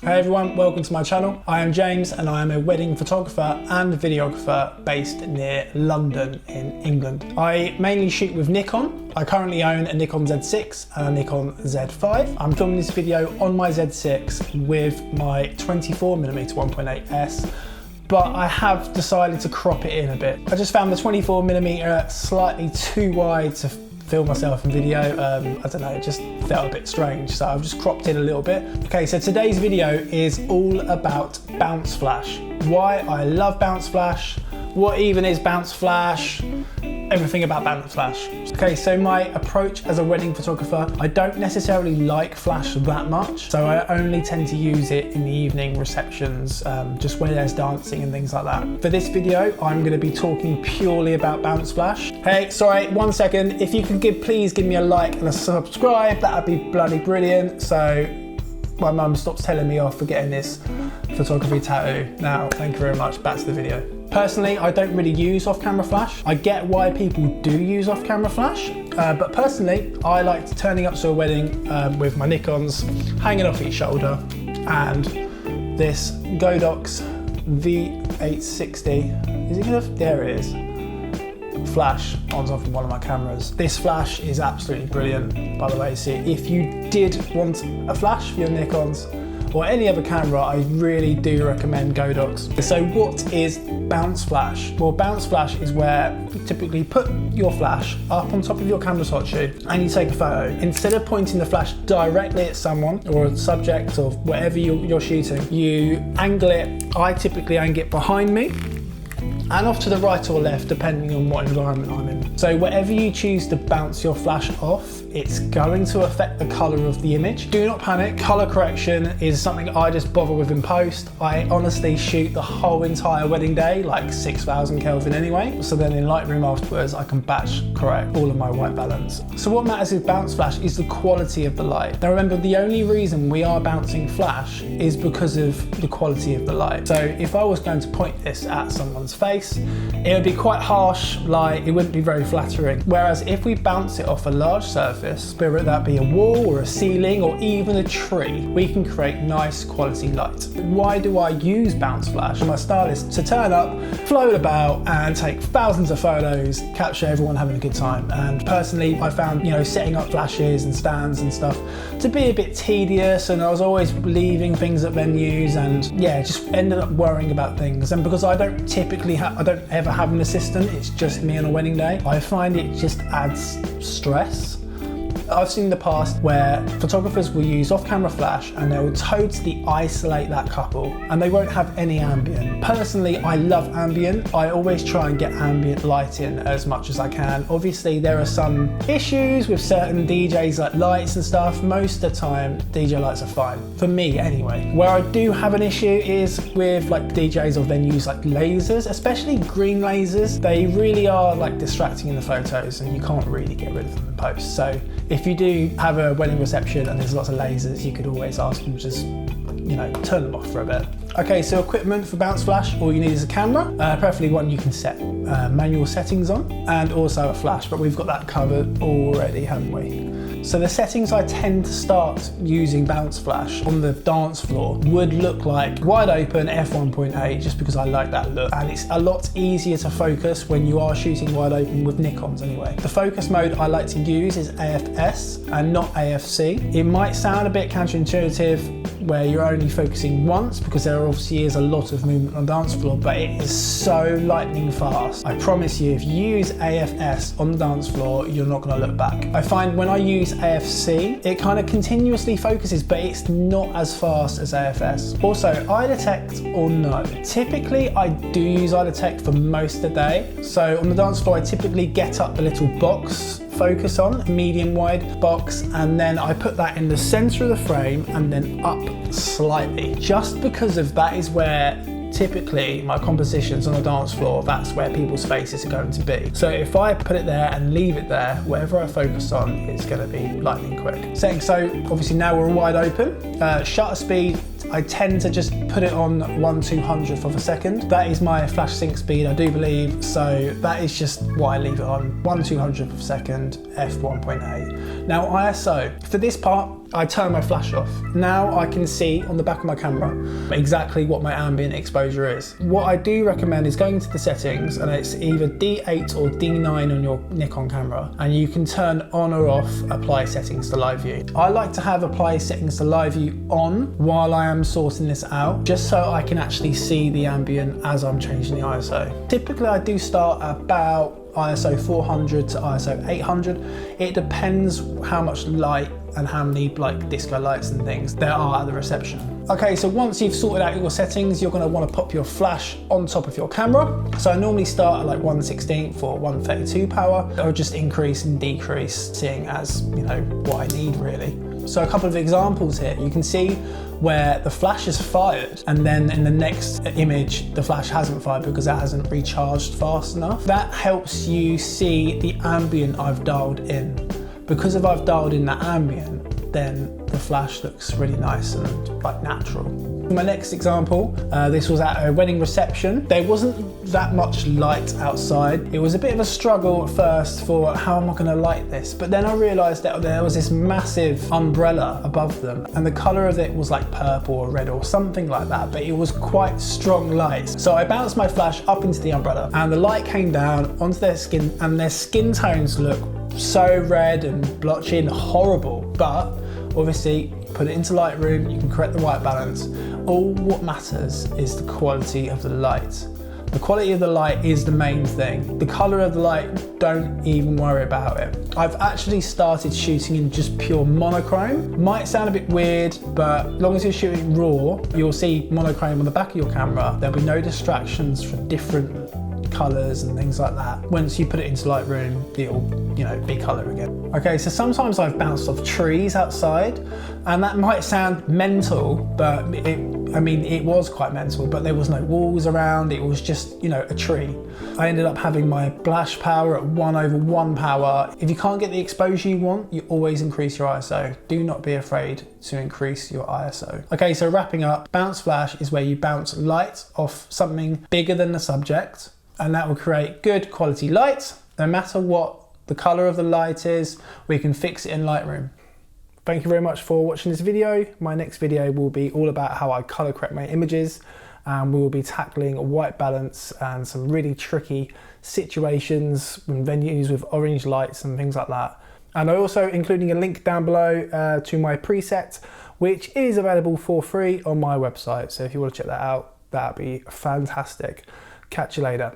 Hey everyone, welcome to my channel. I am James and I am a wedding photographer and videographer based near London in England. I mainly shoot with Nikon. I currently own a Nikon Z6 and a Nikon Z5. I'm filming this video on my Z6 with my 24mm 1.8S, but I have decided to crop it in a bit. I just found the 24mm slightly too wide to film myself in video. I don't know, it just felt a bit strange, so I've just cropped in a little bit. Okay, so today's video is all about bounce flash. Why I love bounce flash, what even is bounce flash, everything about bounce flash. Okay, so my approach as a wedding photographer, I don't necessarily like flash that much, so I only tend to use it in the evening receptions, just where there's dancing and things like that. For this video, I'm going to be talking purely about bounce flash. Hey, sorry, 1 second. If you could please give me a like and a subscribe, that'd be bloody brilliant. So my mum stops telling me off for getting this photography tattoo. Now, thank you very much. Back to the video. Personally, I don't really use off-camera flash. I get why people do use off-camera flash, but personally, I like turning up to a wedding with my Nikons hanging off each shoulder and this Godox V860, is it gonna, there it is, flash on top of one of my cameras. This flash is absolutely brilliant, by the way, so if you did want a flash for your Nikons, or any other camera, I really do recommend Godox. So what is bounce flash? Well, bounce flash is where you typically put your flash up on top of your camera's hot shoe and you take a photo. Instead of pointing the flash directly at someone or a subject or whatever you're shooting, you angle it. I typically angle it behind me and off to the right or left, depending on what environment I'm in. So whatever you choose to bounce your flash off, it's going to affect the color of the image. Do not panic, color correction is something I just bother with in post. I honestly shoot the whole entire wedding day, like 6,000 Kelvin anyway. So then in Lightroom afterwards, I can batch correct all of my white balance. So what matters with bounce flash is the quality of the light. Now remember, the only reason we are bouncing flash is because of the quality of the light. So if I was going to point this at someone's face, it would be quite harsh light, it wouldn't be very flattering. Whereas if we bounce it off a large surface, whether that be a wall or a ceiling or even a tree, we can create nice quality light. Why do I use bounce flash? My style is to turn up, float about and take thousands of photos, capture everyone having a good time. And personally, I found, setting up flashes and stands and stuff to be a bit tedious, and I was always leaving things at venues and just ended up worrying about things. And because I don't typically I don't ever have an assistant, it's just me on a wedding day, I find it just adds stress. I've seen in the past where photographers will use off-camera flash and they'll totally isolate that couple and they won't have any ambient. Personally, I love ambient. I always try and get ambient light in as much as I can. Obviously, there are some issues with certain DJs like lights and stuff. Most of the time, DJ lights are fine. For me, anyway. Where I do have an issue is with like DJs or venues like lasers, especially green lasers. They really are like distracting in the photos and you can't really get rid of them in post. So if you do have a wedding reception and there's lots of lasers, you could always ask them to just, turn them off for a bit. Okay, so equipment for bounce flash, all you need is a camera, preferably one you can set manual settings on, and also a flash, but we've got that covered already, haven't we? So the settings I tend to start using bounce flash on the dance floor would look like wide open f1.8, just because I like that look. And it's a lot easier to focus when you are shooting wide open with Nikons anyway. The focus mode I like to use is AFS and not AFC. It might sound a bit counterintuitive where you're only focusing once because there obviously is a lot of movement on the dance floor, but it is so lightning fast. I promise you, if you use AFS on the dance floor, you're not going to look back. I find when I use AFC, it kind of continuously focuses, but it's not as fast as AFS. Also, eye detect or no. Typically, I do use eye detect for most of the day. So on the dance floor, I typically get up the little box focus on, medium wide box, and then I put that in the center of the frame and then up slightly, just because of that is where typically my compositions on the dance floor, that's where people's faces are going to be. So if I put it there and leave it there, whatever I focus on, it's going to be lightning quick. So obviously now we're wide open. Shutter speed, I tend to just put it on 1/200th of a second. That is my flash sync speed, I do believe. So that is just why I leave it on 1/200th of a second, f1.8. Now ISO, for this part, I turn my flash off. Now I can see on the back of my camera exactly what my ambient exposure is. What I do recommend is going into the settings, and it's either D8 or D9 on your Nikon camera, and you can turn on or off apply settings to live view. I like to have apply settings to live view on while I am sorting this out, just so I can actually see the ambient as I'm changing the ISO. Typically I do start at about ISO 400 to ISO 800. It depends how much light and how many like disco lights and things there are at the reception. Okay, so once you've sorted out your settings, you're going to want to pop your flash on top of your camera. So I normally start at like 1/16 or 132 power, or just increase and decrease, seeing as, you know, what I need really. So a couple of examples here. You can see where the flash is fired, and then in the next image the flash hasn't fired because it hasn't recharged fast enough. That helps you see the ambient I've dialed in. Because if I've dialed in that ambient, then the flash looks really nice and like natural. My next example, this was at a wedding reception. There wasn't that much light outside. It was a bit of a struggle at first for how am I going to light this, but then I realised that there was this massive umbrella above them, and the colour of it was like purple or red or something like that, but it was quite strong light. So I bounced my flash up into the umbrella, and the light came down onto their skin, and their skin tones look so red and blotchy and horrible. But obviously put it into Lightroom, you can correct the white balance. All what matters is the quality of the light. The quality of the light is the main thing. The color of the light, don't even worry about it. I've actually started shooting in just pure monochrome. Might sound a bit weird, but as long as you're shooting raw, you'll see monochrome on the back of your camera. There'll be no distractions from different colors and things like that. Once you put it into Lightroom, it'll, you know, be color again. Okay, so sometimes I've bounced off trees outside, and that might sound mental, but it was quite mental, but there was no walls around, it was just, you know, a tree. I ended up having my flash power at 1/1 power. If you can't get the exposure you want, you always increase your ISO. Do not be afraid to increase your ISO. Okay, so wrapping up, bounce flash is where you bounce light off something bigger than the subject, and that will create good quality light. No matter what the color of the light is, we can fix it in Lightroom. Thank you very much for watching this video. My next video will be all about how I color correct my images, and we will be tackling white balance and some really tricky situations and venues with orange lights and things like that. And I also including a link down below to my preset, which is available for free on my website. So if you want to check that out, that'd be fantastic. Catch you later.